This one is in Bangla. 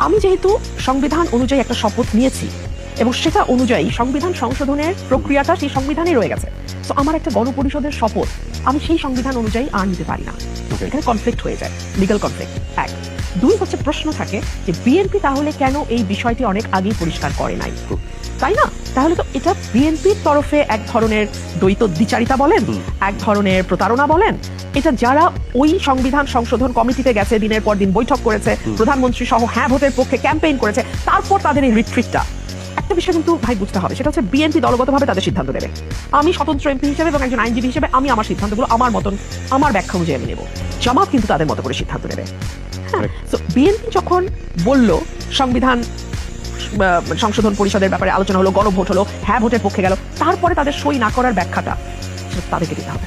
আমি যেহেতু সংবিধান অনুযায়ী একটা শপথ নিয়েছি এবং সেটা অনুযায়ী সংবিধান সংশোধনের প্রক্রিয়াটা সেই সংবিধানে রয়ে গেছে, তো আমার একটা গণপরিষদের শপথ আমি সেই সংবিধান অনুযায়ী আর নিতে পারি না। এখানে কনফ্লিক্ট হয়ে যায়, লিগ্যাল কনফ্লিক্ট। এক, দুই হচ্ছে প্রশ্ন থাকে যে বিএনপি তাহলে কেন এই বিষয়টি অনেক আগেই পরিষ্কার করে নাই, তাই না? তাহলে তো এটা বিএনপির তরফে এক ধরনের দ্বৈত দ্বিচারিতা বলেন, এক ধরনের প্রতারণা বলেন। এটা যারা ওই সংবিধান সংশোধন কমিটিতে গেছে, দিনের পর দিন বৈঠক করেছে, প্রধানমন্ত্রী সহ হ্যাঁ ভোটের পক্ষে ক্যাম্পেইন করেছে, তারপর তাদের এই রিট্রিটটা, একটা বিষয় কিন্তু ভাই বুঝতে হবে, সেটা হচ্ছে বিএনপি দলগতভাবে তাদের সিদ্ধান্ত নেবে। আমি স্বতন্ত্র এমপি হিসেবে এবং একজন আইনজীবী হিসেবে আমি আমার সিদ্ধান্তগুলো আমার মতন, আমার ব্যাখ্যা অনুযায়ী আমি নেব। জামাত কিন্তু তাদের মতো করে সিদ্ধান্ত নেবে। হ্যাঁ, তো বিএনপি যখন বলল সংবিধান সংশোধন পরিষদের ব্যাপারে আলোচনা হলো, গণভোট হলো, হ্যাঁ ভোটের পক্ষে গেল, তারপরে তাদের সই না করার ব্যাখ্যাটা তাদেরকে দিতে হবে।